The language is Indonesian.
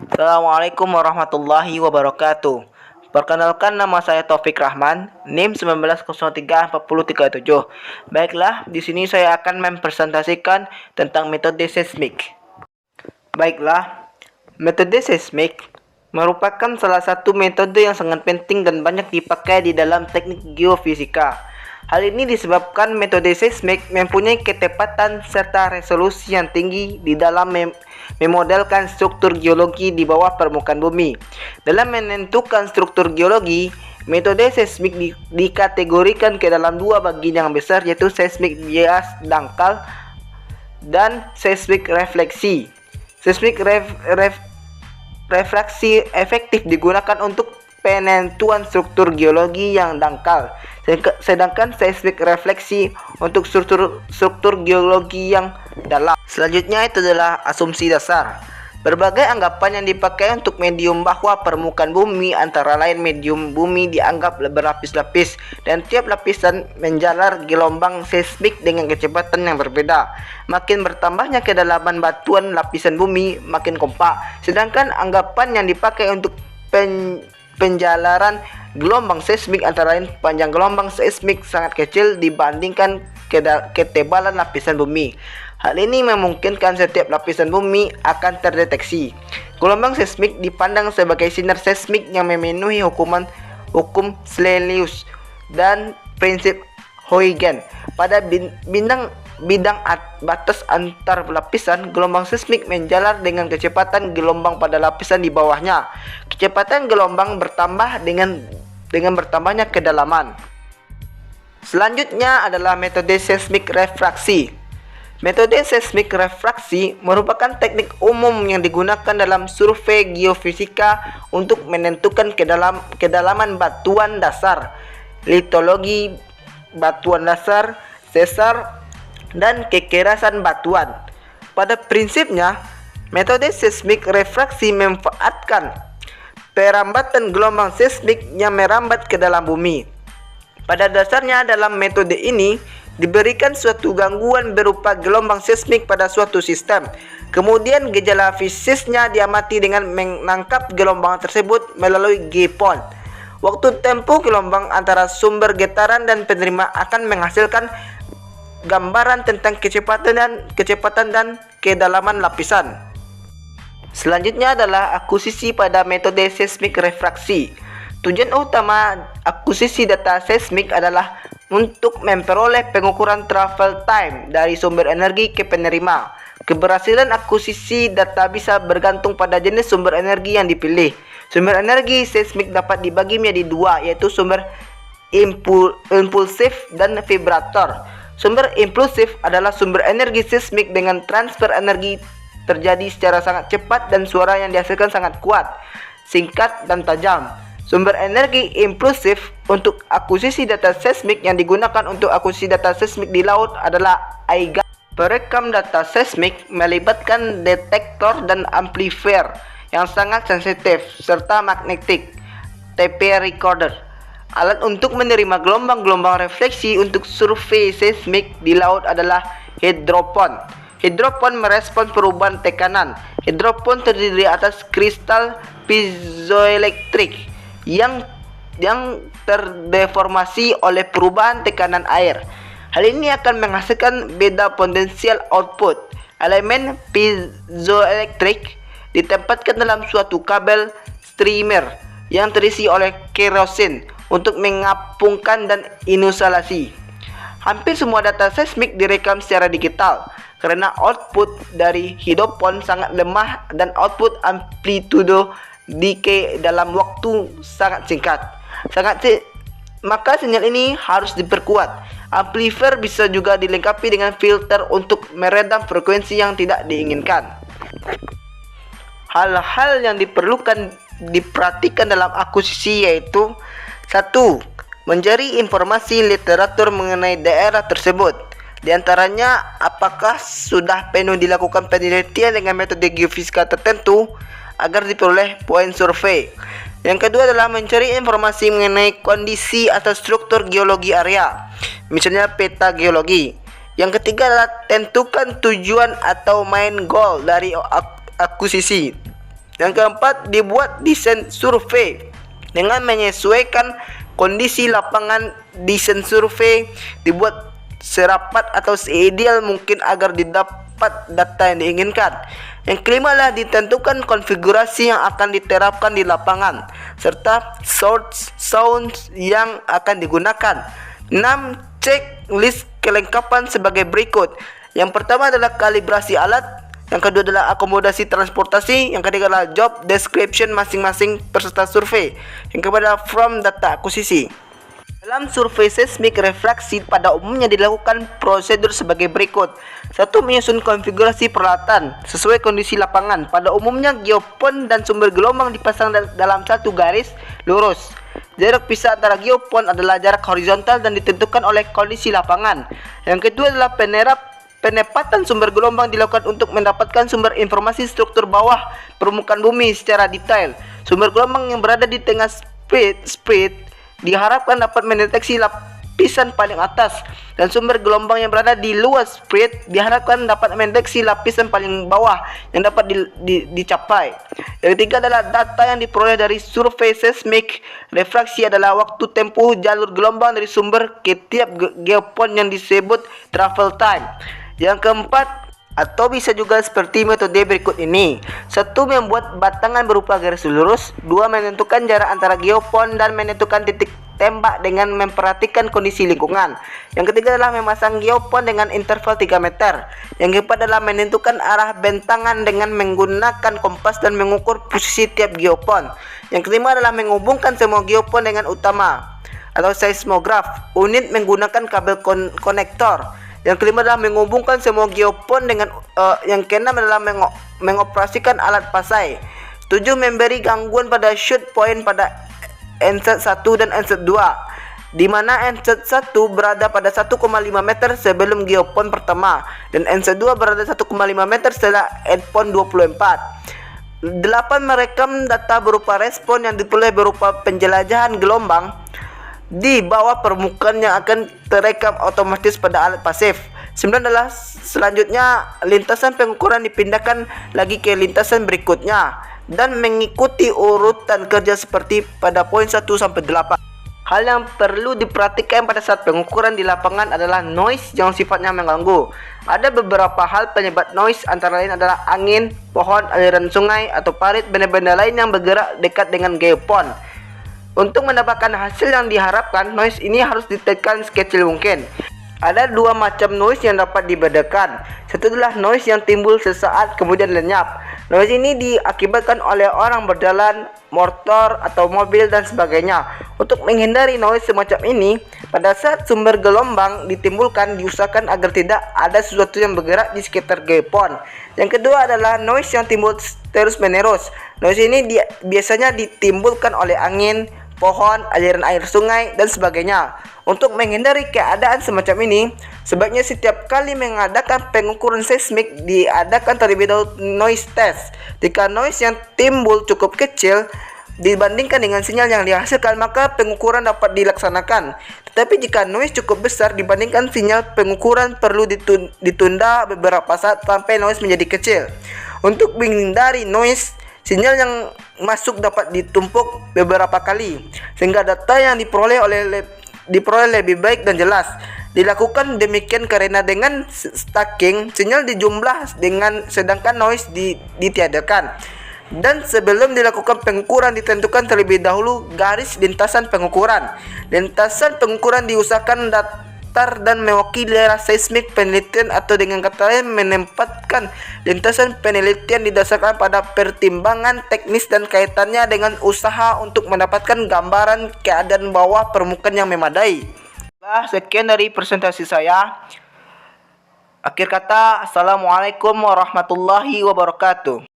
Assalamualaikum warahmatullahi wabarakatuh. Perkenalkan, nama saya Taufik Rahman, NIM 19034037. Baiklah, di sini saya akan mempresentasikan tentang metode seismik. Baiklah, metode seismik merupakan salah satu metode yang sangat penting dan banyak dipakai di dalam teknik geofisika. Hal ini disebabkan metode seismik mempunyai ketepatan serta resolusi yang tinggi di dalam memodelkan struktur geologi di bawah permukaan bumi. Dalam menentukan struktur geologi, metode seismik dikategorikan ke dalam dua bagian yang besar, yaitu seismik bias dangkal dan seismik refleksi. Seismik refraksi efektif digunakan untuk penentuan struktur geologi yang dangkal, sedangkan seismik refleksi untuk struktur geologi yang dalam. Selanjutnya itu adalah asumsi dasar. Berbagai anggapan yang dipakai untuk medium bahwa permukaan bumi, antara lain medium bumi, dianggap berlapis-lapis dan tiap lapisan menjalar gelombang seismik dengan kecepatan yang berbeda. Makin bertambahnya kedalaman batuan lapisan bumi, makin kompak. Sedangkan anggapan yang dipakai untuk penjalaran gelombang seismik antara lain panjang gelombang seismik sangat kecil dibandingkan ketebalan lapisan bumi. Hal ini memungkinkan setiap lapisan bumi akan terdeteksi. Gelombang seismik dipandang sebagai sinar seismik yang memenuhi hukum Slelius dan prinsip Huygens. Pada bidang batas antar lapisan, gelombang seismik menjalar dengan kecepatan gelombang pada lapisan di bawahnya. Kecepatan gelombang bertambah dengan bertambahnya kedalaman. Selanjutnya adalah metode seismik refraksi. Metode seismik refraksi merupakan teknik umum yang digunakan dalam survei geofisika untuk menentukan kedalaman batuan dasar, litologi batuan dasar, sesar, dan kekerasan batuan. Pada prinsipnya, metode seismik refraksi memanfaatkan perambatan gelombang seismik yang merambat ke dalam bumi. Pada dasarnya, dalam metode ini diberikan suatu gangguan berupa gelombang seismik pada suatu sistem. Kemudian gejala fisiknya diamati dengan menangkap gelombang tersebut melalui GPON. Waktu tempuh gelombang antara sumber getaran dan penerima akan menghasilkan gambaran tentang kecepatan dan kedalaman lapisan. Selanjutnya adalah akuisisi pada metode seismik refraksi. Tujuan utama akuisisi data seismik adalah untuk memperoleh pengukuran travel time dari sumber energi ke penerima. Keberhasilan akuisisi data bisa bergantung pada jenis sumber energi yang dipilih. Sumber energi seismik dapat dibagi menjadi dua, yaitu sumber impulsif dan vibrator. Sumber impulsif adalah sumber energi seismik dengan transfer energi terjadi secara sangat cepat dan suara yang dihasilkan sangat kuat, singkat, dan tajam. Sumber energi impulsif untuk akuisisi data seismik yang digunakan untuk akuisisi data seismik di laut adalah air gas. Perekam data seismik melibatkan detektor dan amplifier yang sangat sensitif serta magnetik, TP recorder. Alat untuk menerima gelombang-gelombang refleksi untuk survei seismik di laut adalah hidropon. Hidropon merespon perubahan tekanan. Hidropon terdiri atas kristal piezoelektrik yang terdeformasi oleh perubahan tekanan air. Hal ini akan menghasilkan beda potensial output. Elemen piezoelektrik ditempatkan dalam suatu kabel streamer yang terisi oleh kerosin untuk mengapungkan dan insulasi. Hampir semua data seismik direkam secara digital karena output dari hidropon sangat lemah dan output amplitudo decay dalam waktu sangat singkat. Maka sinyal ini harus diperkuat. Amplifier bisa juga dilengkapi dengan filter untuk meredam frekuensi yang tidak diinginkan. Hal-hal yang diperhatikan dalam akuisisi yaitu: 1. Mencari informasi literatur mengenai daerah tersebut. Di antaranya, apakah sudah penuh dilakukan penelitian dengan metode geofisika tertentu agar diperoleh poin survei. Yang kedua adalah mencari informasi mengenai kondisi atau struktur geologi area, misalnya peta geologi. Yang ketiga adalah tentukan tujuan atau main goal dari akuisisi. Yang keempat, dibuat desain survei dengan menyesuaikan kondisi lapangan. Desain survei dibuat serapat atau seideal mungkin agar didapat data yang diinginkan. Yang kelima adalah ditentukan konfigurasi yang akan diterapkan di lapangan serta sounds yang akan digunakan. 6. Checklist kelengkapan sebagai berikut. Yang pertama adalah kalibrasi alat, yang kedua adalah akomodasi transportasi, yang ketiga adalah job description masing-masing peserta survei, yang keempat adalah from data akuisisi. Dalam survei seismik refraksi pada umumnya dilakukan prosedur sebagai berikut. 1. Menyusun konfigurasi peralatan sesuai kondisi lapangan. Pada umumnya geopon dan sumber gelombang dipasang dalam satu garis lurus. Jarak pisah antara geopon adalah jarak horizontal dan ditentukan oleh kondisi lapangan. Yang kedua adalah penempatan sumber gelombang dilakukan untuk mendapatkan sumber informasi struktur bawah permukaan bumi secara detail. Sumber gelombang yang berada di tengah spread diharapkan dapat mendeteksi lapisan paling atas, dan sumber gelombang yang berada di luar spread diharapkan dapat mendeteksi lapisan paling bawah yang dapat dicapai. Yang ketiga adalah data yang diperoleh dari survei seismik refraksi adalah waktu tempuh jalur gelombang dari sumber ke tiap geopon yang disebut travel time. Yang keempat, atau bisa juga seperti metode berikut ini. 1. Membuat batangan berupa garis lurus. 2. Menentukan jarak antara geopon dan menentukan titik tembak dengan memperhatikan kondisi lingkungan. Yang ketiga adalah memasang geopon dengan interval 3 meter. Yang keempat adalah menentukan arah bentangan dengan menggunakan kompas dan mengukur posisi tiap geopon. Yang kelima adalah menghubungkan semua geopon dengan utama atau seismograf unit menggunakan kabel konektor. Yang kelima adalah menghubungkan semua geopon dengan yang keenam adalah mengoperasikan alat pasai. 7. Memberi gangguan pada shoot point pada NZ 1 dan NZ 2, di mana NZ 1 berada pada 1,5 meter sebelum geopon pertama dan NZ 2 berada 1,5 meter setelah endpoint 24. 8. Merekam data berupa respon yang diperoleh berupa penjelajahan gelombang di bawah permukaan yang akan terekam otomatis pada alat pasif. 9 adalah selanjutnya lintasan pengukuran dipindahkan lagi ke lintasan berikutnya dan mengikuti urutan kerja seperti pada poin 1 sampai 8. Hal yang perlu diperhatikan pada saat pengukuran di lapangan adalah noise yang sifatnya mengganggu. Ada beberapa hal penyebab noise, antara lain adalah angin, pohon, aliran sungai, atau parit benda-benda lain yang bergerak dekat dengan geopon. Untuk mendapatkan hasil yang diharapkan, noise ini harus ditekan sekecil mungkin. Ada dua macam noise yang dapat dibedakan. Satu adalah noise yang timbul sesaat kemudian lenyap. Noise ini diakibatkan oleh orang berjalan, motor atau mobil dan sebagainya. Untuk menghindari noise semacam ini, pada saat sumber gelombang ditimbulkan, diusahakan agar tidak ada sesuatu yang bergerak di sekitar geopon. Yang kedua adalah noise yang timbul terus-menerus. Noise ini biasanya ditimbulkan oleh angin, pohon, aliran air sungai, dan sebagainya. Untuk menghindari keadaan semacam ini, sebaiknya setiap kali mengadakan pengukuran seismik diadakan terlebih dahulu noise test. Jika noise yang timbul cukup kecil dibandingkan dengan sinyal yang dihasilkan, maka pengukuran dapat dilaksanakan. Tetapi jika noise cukup besar dibandingkan sinyal, pengukuran perlu ditunda beberapa saat sampai noise menjadi kecil. Untuk menghindari noise, sinyal yang masuk dapat ditumpuk beberapa kali sehingga data yang diperoleh lebih baik dan jelas. Dilakukan demikian karena dengan stacking sinyal dijumlah dengan sedangkan noise ditiadakan. Dan sebelum dilakukan pengukuran ditentukan terlebih dahulu garis lintasan pengukuran. Lintasan pengukuran diusahakan datar dan mewakili daerah seismik penelitian, atau dengan kata lain menempatkan lintasan penelitian didasarkan pada pertimbangan teknis dan kaitannya dengan usaha untuk mendapatkan gambaran keadaan bawah permukaan yang memadai. Sekian dari presentasi saya. Akhir kata, Assalamualaikum warahmatullahi wabarakatuh.